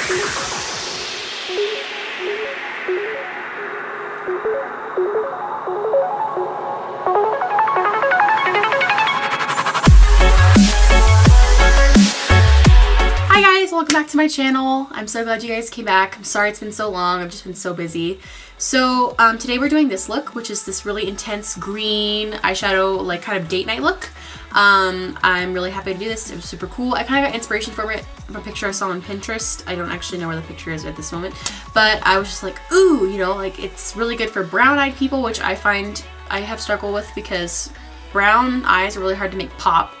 Welcome back to my channel. I'm so glad you guys came back. I'm sorry it's been so long. I've just been so busy. So today we're doing this look, which is this really intense green eyeshadow, like kind of date night look. I'm really happy to do this. It was super cool. I kind of got inspiration from it from a picture I saw on Pinterest. I don't actually know where the picture is at this moment, but I was just like, ooh, you know, like it's really good for brown-eyed people, which I find I have struggled with because brown eyes are really hard to make pop.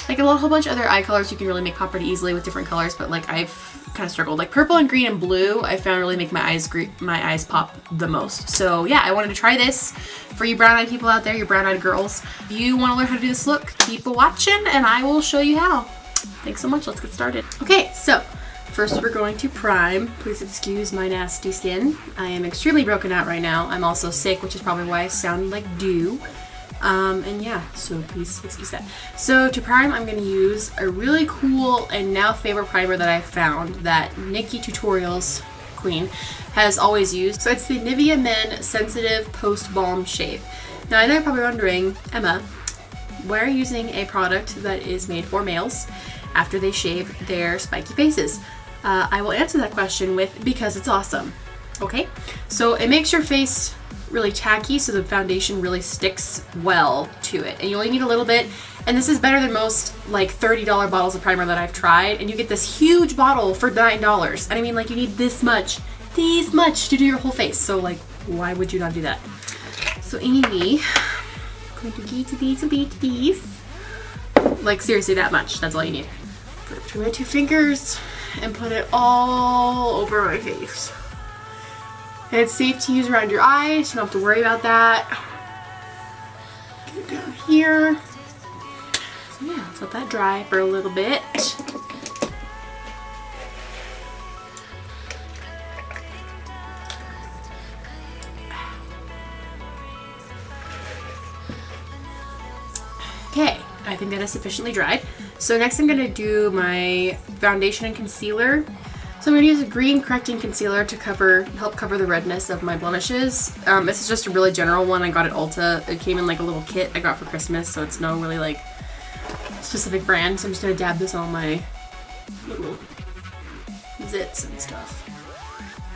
Like a whole bunch of other eye colors you can really make pop pretty easily with different colors, but like I've kind of struggled. Like purple and green and blue I found really make my eyes pop the most. So yeah, I wanted to try this for you brown-eyed people out there, you brown-eyed girls. If you want to learn how to do this look, keep watching and I will show you how. Thanks so much, let's get started. Okay, so first we're going to prime. Please excuse my nasty skin. I am extremely broken out right now. I'm also sick, which is probably why I sound like dew. And yeah, so please excuse that. So to prime, I'm going to use a really cool and now favorite primer that I found that Nikki Tutorials Queen has always used. So it's the Nivea Men Sensitive Post Balm Shave. Now I know you're probably wondering, Emma, why are you using a product that is made for males after they shave their spiky faces? I will answer that question with because it's awesome. Okay, so it makes your face really tacky, so the foundation really sticks well to it, and you only need a little bit, and this is better than most like $30 bottles of primer that I've tried, and you get this huge bottle for $9, and I mean, like, you need this much to do your whole face, so like why would you not do that? So anyway, I'm going to get these, like seriously that much, that's all you need. Put it between my two fingers and put it all over my face. And it's safe to use around your eyes, you don't have to worry about that. Get it down here. So yeah, let's let that dry for a little bit. Okay, I think that is sufficiently dried. So next I'm going to do my foundation and concealer. So I'm going to use a green correcting concealer to help cover the redness of my blemishes. This is just a really general one I got at Ulta. It came in like a little kit I got for Christmas, so it's no really like specific brand. So I'm just going to dab this on my little zits and stuff.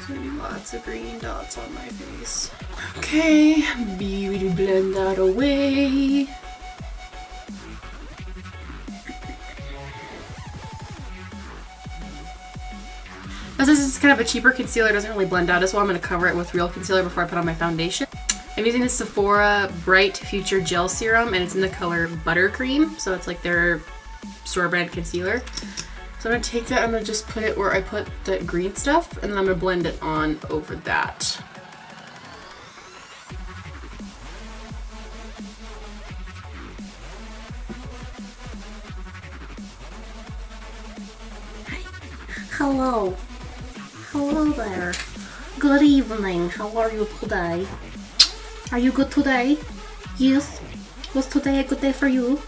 So I do lots of green dots on my face. Okay, beauty blend that away. As this is kind of a cheaper concealer, it doesn't really blend out as well. I'm going to cover it with real concealer before I put on my foundation. I'm using the Sephora Bright Future Gel Serum, and it's in the color Buttercream, so it's like their store brand concealer. So I'm going to take that, I'm going to just put it where I put the green stuff, and then I'm going to blend it on over that. Hello. Hello there. Good evening. How are you today? Are you good today? Yes. Was today a good day for you?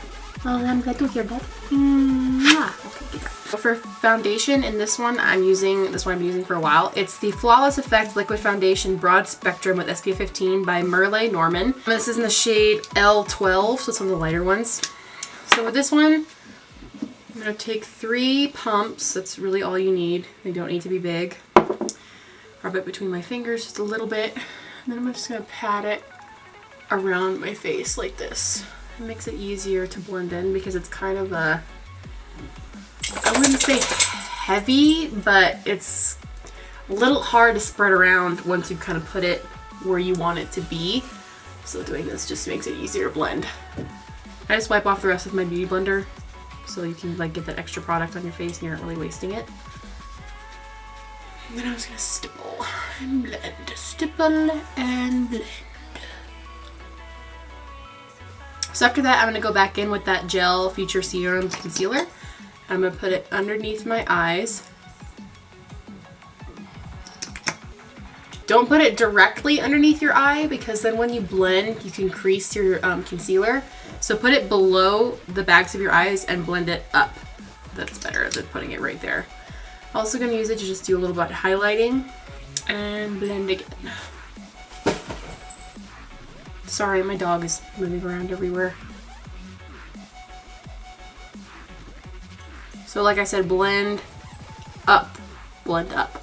Oh, I'm glad to hear that. Okay, for foundation, in this one, I'm using this one I've been using for a while. It's the Flawless Effect Liquid Foundation Broad Spectrum with SPF 15 by Merle Norman. This is in the shade L12, so it's one of the lighter ones. So with this one, I'm going to take 3 pumps. That's really all you need. They don't need to be big. Rub it between my fingers just a little bit. And then I'm just going to pat it around my face like this. It makes it easier to blend in because it's kind of a, I wouldn't say heavy, but it's a little hard to spread around once you kind of put it where you want it to be. So doing this just makes it easier to blend. I just wipe off the rest of my beauty blender so you can like get that extra product on your face and you aren't really wasting it. And then I'm just gonna stipple and blend, stipple and blend. So after that, I'm gonna go back in with that Gel Future Serum Concealer. I'm gonna put it underneath my eyes. Don't put it directly underneath your eye because then when you blend, you can crease your concealer. So put it below the bags of your eyes and blend it up. That's better than putting it right there. Also gonna use it to just do a little bit of highlighting and blend again. Sorry, my dog is moving around everywhere. So like I said, blend up, blend up.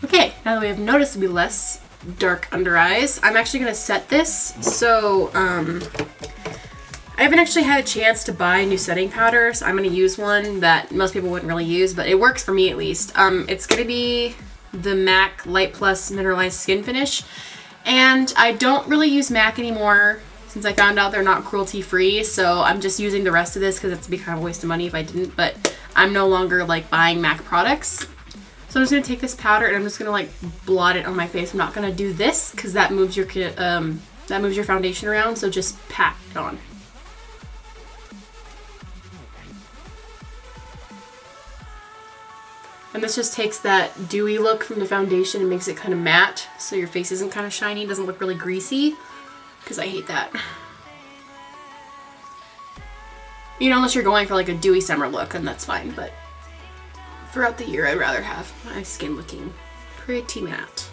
Okay, now that we have noticeably less dark under eyes, I'm actually gonna set this. So I haven't actually had a chance to buy new setting powder, so I'm gonna use one that most people wouldn't really use, but it works for me at least. It's gonna be the MAC Light Plus Mineralized Skin Finish. And I don't really use MAC anymore since I found out they're not cruelty free, so I'm just using the rest of this because it's be kind of a waste of money if I didn't, but I'm no longer like buying MAC products. So I'm just gonna take this powder and I'm just gonna like blot it on my face. I'm not gonna do this because that moves your foundation around, so just pat it on. And this just takes that dewy look from the foundation and makes it kind of matte, so your face isn't kind of shiny, doesn't look really greasy, because I hate that. You know, unless you're going for like a dewy summer look, and that's fine, but throughout the year I'd rather have my skin looking pretty matte.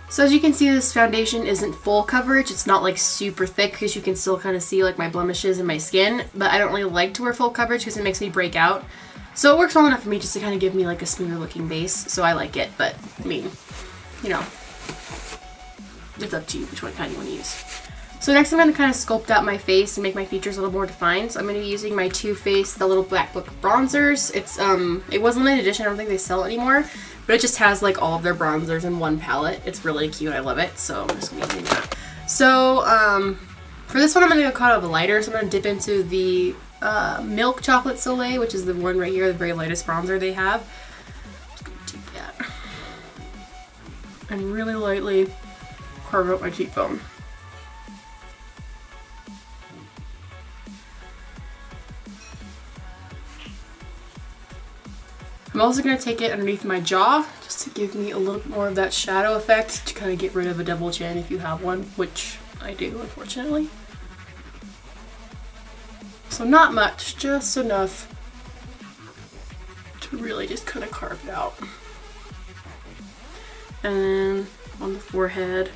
So as you can see, this foundation isn't full coverage. It's not like super thick because you can still kind of see like my blemishes in my skin, but I don't really like to wear full coverage because it makes me break out. So it works well enough for me just to kind of give me like a smoother looking base, so I like it, but I mean, you know, it's up to you which one kind you want to use. So next I'm going to kind of sculpt out my face and make my features a little more defined. So I'm going to be using my Too Faced, the little Black Book bronzers. It was limited edition, I don't think they sell it anymore, but it just has like all of their bronzers in one palette. It's really cute, I love it, so I'm just going to be using that. So for this one I'm going to go kind of a lighter, so I'm going to dip into the Milk Chocolate Soleil, which is the one right here, the very lightest bronzer they have. Just gonna take that and really lightly carve out my cheekbone. I'm also going to take it underneath my jaw just to give me a little bit more of that shadow effect to kind of get rid of a double chin if you have one, which I do, unfortunately. So not much, just enough to really just kind of carve it out. And then on the forehead.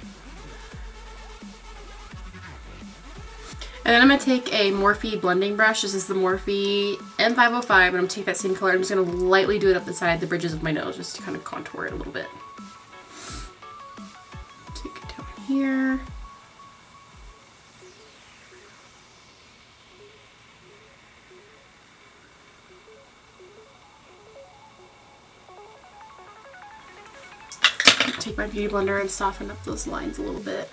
And then I'm going to take a Morphe blending brush. This is the Morphe M505, and I'm going to take that same color. I'm just going to lightly do it up the side, the bridges of my nose, just to kind of contour it a little bit. Take it down here. Take my beauty blender and soften up those lines a little bit.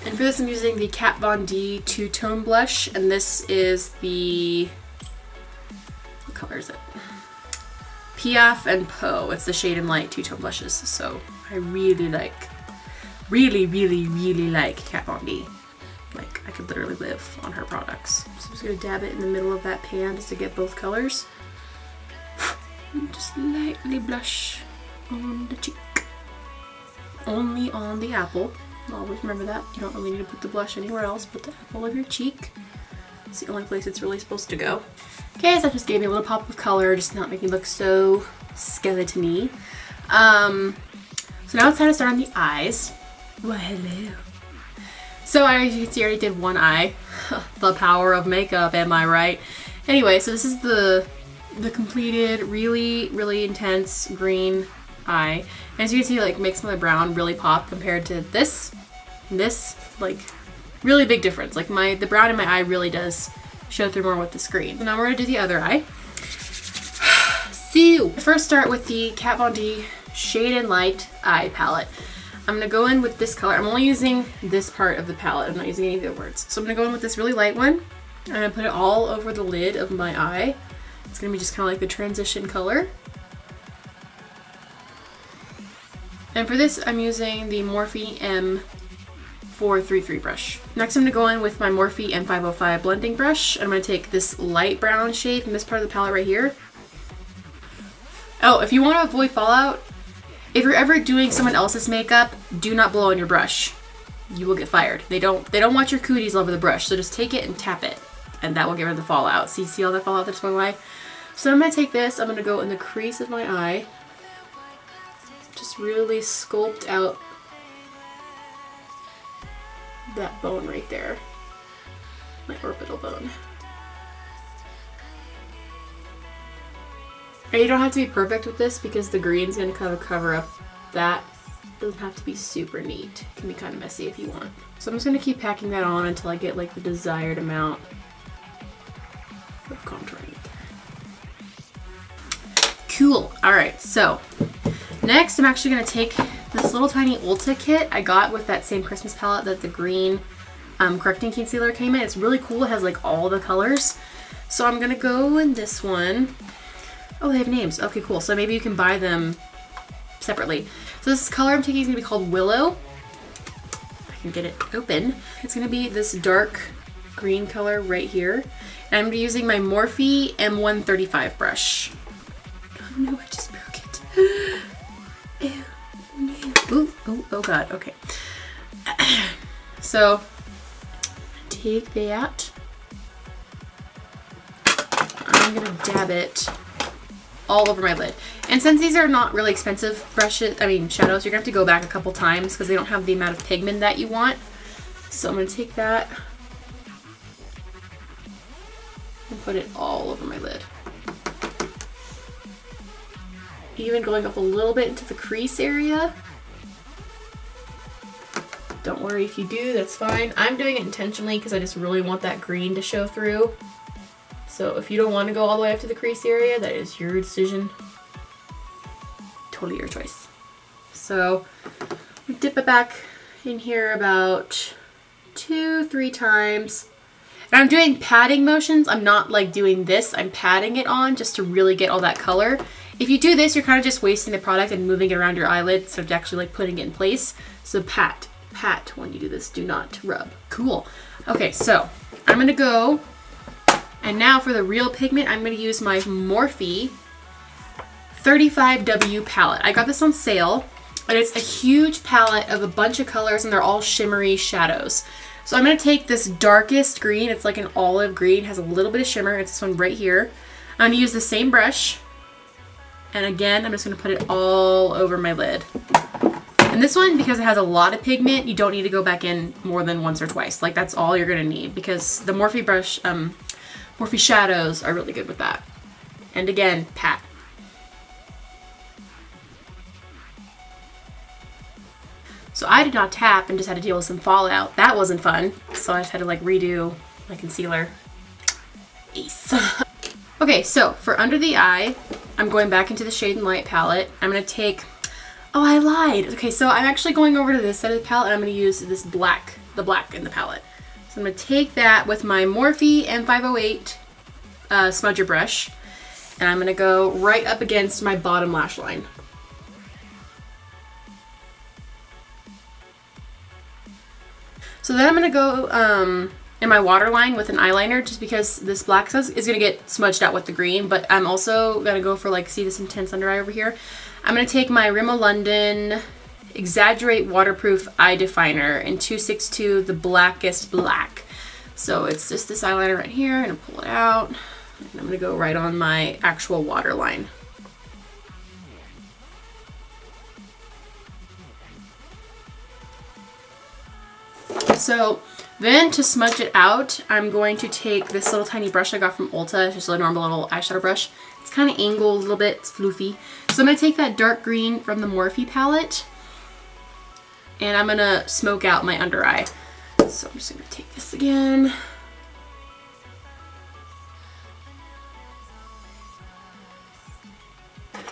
And for this I'm using the Kat Von D two-tone blush, and this is the, what color is it? Piaf and Po. It's the Shade and Light two-tone blushes, so I really like, really like Kat Von D. Like, I could literally live on her products. So I'm just gonna dab it in the middle of that pan just to get both colors. And just lightly blush on the cheek. Only on the apple. Always remember that. You don't really need to put the blush anywhere else but the apple of your cheek. It's the only place it's really supposed to go. Okay, so that just gave me a little pop of color, just not make me look so skeleton-y. So now it's time to start on the eyes. Well, hello. So as you can see, I already did one eye. The power of makeup, am I right? Anyway, so this is the completed, really intense green eye. And as you can see, like, makes my brown really pop compared to this. This, like, really big difference. Like, the brown in my eye really does show through more with the screen. So now we're gonna do the other eye. So first start with the Kat Von D Shade and Light eye palette. I'm gonna go in with this color. I'm only using this part of the palette. I'm not using any of the other words. So I'm gonna go in with this really light one. I'm gonna put it all over the lid of my eye. It's gonna be just kind of like the transition color. And for this, I'm using the Morphe M433 brush. Next, I'm going to go in with my Morphe M505 blending brush. I'm going to take this light brown shade from this part of the palette right here. Oh, if you want to avoid fallout, if you're ever doing someone else's makeup, do not blow on your brush. You will get fired. They don't want your cooties all over the brush, so just take it and tap it, and that will get rid of the fallout. See all that fallout that's going away? So I'm going to take this, I'm going to go in the crease of my eye. Just really sculpt out that bone right there. My orbital bone. And you don't have to be perfect with this because the green's going to kind of cover up that. It doesn't have to be super neat. It can be kind of messy if you want. So I'm just going to keep packing that on until I get like the desired amount of contouring. Cool. Alright, so next I'm actually going to take this little tiny Ulta kit I got with that same Christmas palette that the green correcting concealer came in. It's really cool. It has like all the colors. So I'm going to go in this one. Oh, they have names. Okay, cool. So maybe you can buy them separately. So this color I'm taking is going to be called Willow. If I can get it open. It's going to be this dark green color right here. And I'm going to be using my Morphe M135 brush. Oh no, I just broke it. Ew, no. Ooh, oh god, okay. So, take that. I'm gonna dab it all over my lid. And since these are not really expensive brushes, shadows, you're gonna have to go back a couple times because they don't have the amount of pigment that you want. So I'm gonna take that and put it all over my lid. Even going up a little bit into the crease area. Don't worry if you do, that's fine. I'm doing it intentionally because I just really want that green to show through. So if you don't want to go all the way up to the crease area, that is your decision. Totally your choice. So dip it back in here about 2-3 times. And I'm doing patting motions. I'm not like doing this. I'm patting it on just to really get all that color. If you do this, you're kind of just wasting the product and moving it around your eyelid instead of actually like putting it in place. So pat when you do this. Do not rub. Cool. Okay, so I'm going to go. And now for the real pigment, I'm going to use my Morphe 35W palette. I got this on sale. And it's a huge palette of a bunch of colors and they're all shimmery shadows. So I'm going to take this darkest green. It's like an olive green. It has a little bit of shimmer. It's this one right here. I'm going to use the same brush. And again, I'm just going to put it all over my lid. And this one, because it has a lot of pigment, you don't need to go back in more than once or twice. Like that's all you're going to need because the Morphe brush, Morphe shadows are really good with that. And again, pat. So I did not tap and just had to deal with some fallout. That wasn't fun. So I just had to like redo my concealer. Ace. Okay, so for under the eye, I'm going back into the Shade and Light palette. I'm going to take, oh, I lied. Okay, so I'm actually going over to this side of the palette and I'm going to use this black, the black in the palette. So I'm going to take that with my Morphe M508 smudger brush and I'm going to go right up against my bottom lash line. So then I'm going to go in my waterline with an eyeliner just because this black is going to get smudged out with the green, but I'm also going to go for like, see this intense under eye over here? I'm going to take my Rimmel London Exaggerate Waterproof Eye Definer in 262, the blackest black. So it's just this eyeliner right here, and I'm going to pull it out, and I'm going to go right on my actual waterline. So then to smudge it out, I'm going to take this little tiny brush I got from Ulta. It's just a normal little eyeshadow brush. It's kind of angled a little bit, it's floofy. So I'm going to take that dark green from the Morphe palette and I'm going to smoke out my under eye. So I'm just going to take this again.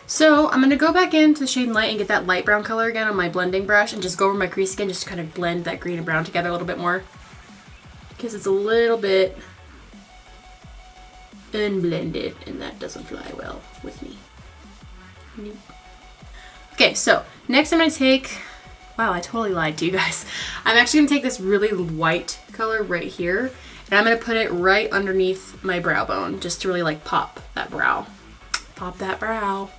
So I'm going to go back into the Shade and Light and get that light brown color again on my blending brush and just go over my crease again just to kind of blend that green and brown together a little bit more. Because it's a little bit unblended and that doesn't fly well with me. Nope. Okay, so next I'm going to take, wow, I totally lied to you guys. I'm actually going to take this really white color right here and I'm going to put it right underneath my brow bone just to really like pop that brow. Pop that brow.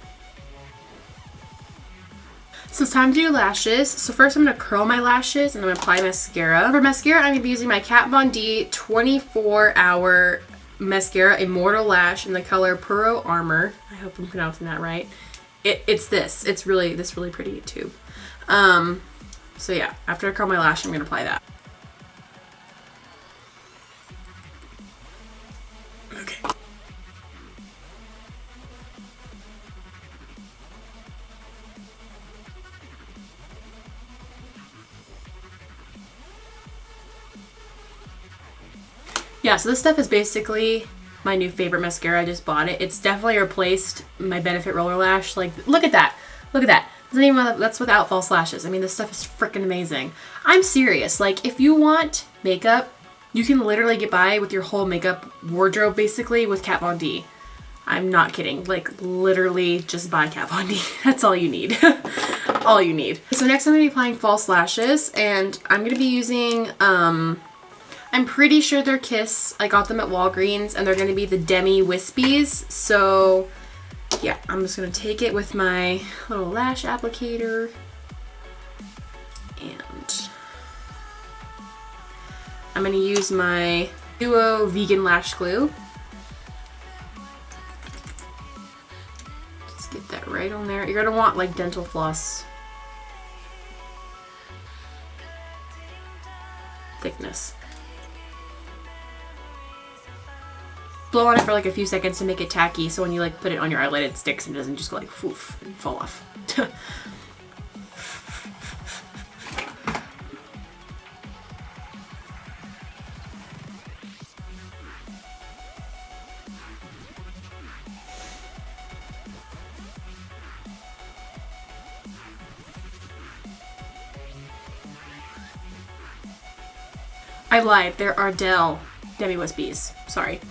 So it's time to do lashes. So first I'm going to curl my lashes and I'm going to apply mascara. For mascara, I'm going to be using my Kat Von D 24-hour mascara, Immortal Lash in the color Puro Armor. I hope I'm pronouncing that right. It's this. It's really pretty tube. So yeah, after I curl my lash, I'm gonna apply that. Okay. Yeah, so this stuff is basically my new favorite mascara. I just bought it. It's definitely replaced my Benefit Roller Lash. Like, look at that. Look at that. That's without false lashes. I mean, this stuff is freaking amazing. I'm serious. Like, if you want makeup, you can literally get by with your whole makeup wardrobe, basically, with Kat Von D. I'm not kidding. Like, literally just buy Kat Von D. That's all you need. All you need. So next I'm going to be applying false lashes, and I'm going to be using, I'm pretty sure they're Kiss. I got them at Walgreens, and they're going to be the Demi Wispies. So yeah, I'm just going to take it with my little lash applicator, and I'm going to use my Duo Vegan Lash Glue. Just get that right on there. You're going to want like dental floss thickness. Blow on it for like a few seconds to make it tacky, so when you like put it on your eyelid it sticks and doesn't just go like poof and fall off. I lied, they're Ardele Demi Wispies. Sorry.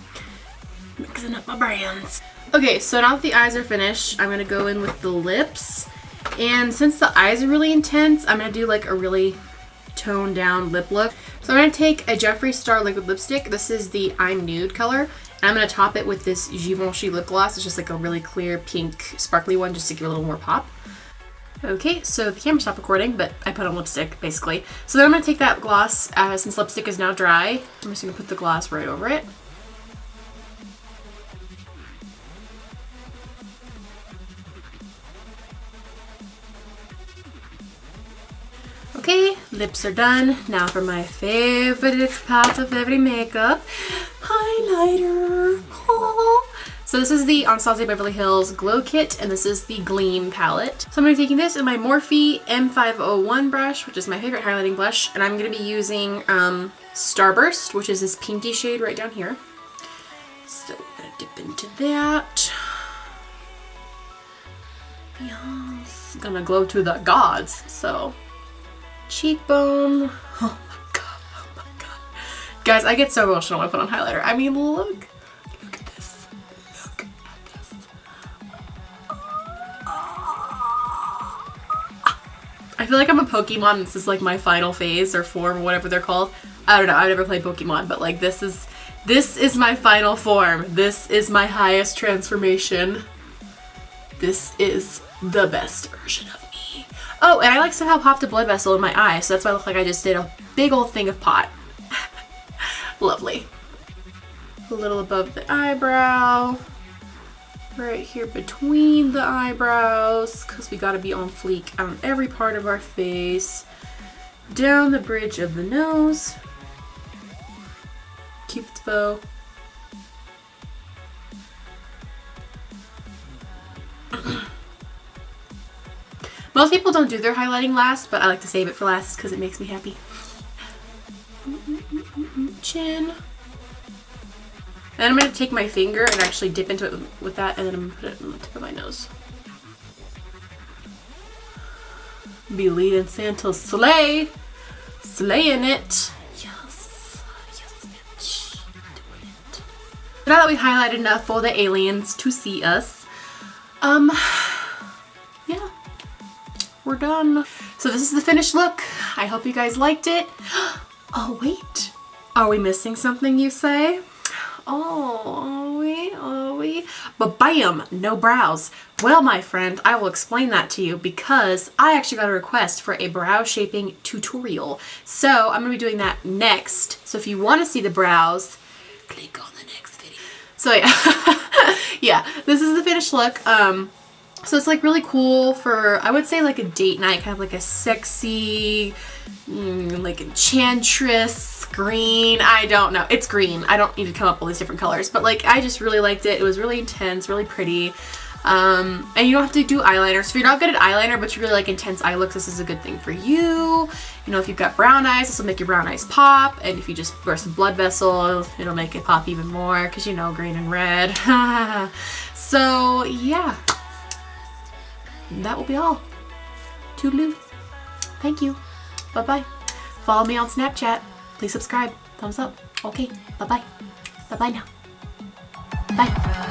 Mixing up my brands. Okay, so now that the eyes are finished, I'm gonna go in with the lips. And since the eyes are really intense, I'm gonna do like a really toned down lip look. So I'm gonna take a Jeffree Star liquid lipstick. This is the I'm Nude color. And I'm gonna top it with this Givenchy lip gloss. It's just like a really clear pink sparkly one just to give it a little more pop. Okay, so the camera stopped recording, but I put on lipstick basically. So then I'm gonna take that gloss, since lipstick is now dry, I'm just gonna put the gloss right over it. Okay, lips are done. Now for my favorite part of every makeup, highlighter. Oh. So this is the Anastasia Beverly Hills Glow Kit, and this is the Gleam palette. So I'm going to be taking this in my Morphe M501 brush, which is my favorite highlighting blush, and I'm going to be using Starburst, which is this pinky shade right down here. So I'm going to dip into that. Yes. Gonna glow to the gods, so. Cheekbone. Oh my god, oh my god. Guys, I get so emotional when I put on highlighter. I mean, look at this. Look at this. I feel like I'm a Pokemon. This is like my final phase or form or whatever they're called. I don't know, I've never played Pokemon, but like this is my final form. This is my highest transformation. This is the best version of me. Oh, and I like somehow popped a blood vessel in my eye, so that's why I look like I just did a big old thing of pot. Lovely. A little above the eyebrow. Right here between the eyebrows, because we gotta be on fleek on every part of our face. Down the bridge of the nose. Cupid's bow. Most people don't do their highlighting last, but I like to save it for last because it makes me happy. Chin. And I'm going to take my finger and actually dip into it with that, and then I'm going to put it on the tip of my nose. Be leading Santa Soleil. Slaying it. Yes. Yes, bitch. Doing it. Now that we highlighted enough for the aliens to see us, yeah. We're done. So this is the finished look. I hope you guys liked it. Oh, wait. Are we missing something, you say? Oh, are we? But bam, no brows. Well, my friend, I will explain that to you because I actually got a request for a brow shaping tutorial. So I'm going to be doing that next. So if you want to see the brows, click on the next video. So yeah, yeah, this is the finished look. So it's like really cool for, I would say like a date night, kind of like a sexy, like enchantress green. I don't know. It's green. I don't need to come up with all these different colors, but like I just really liked it. It was really intense, really pretty. And you don't have to do eyeliner. So if you're not good at eyeliner, but you really like intense eye looks, this is a good thing for you. You know, if you've got brown eyes, this will make your brown eyes pop. And if you just wear some blood vessels, it'll make it pop even more because you know, green and red. So yeah, that will be all. Toodaloo. Thank you. Bye-bye. Follow me on Snapchat. Please subscribe. Thumbs up. Okay. Bye-bye. Bye-bye now. Bye.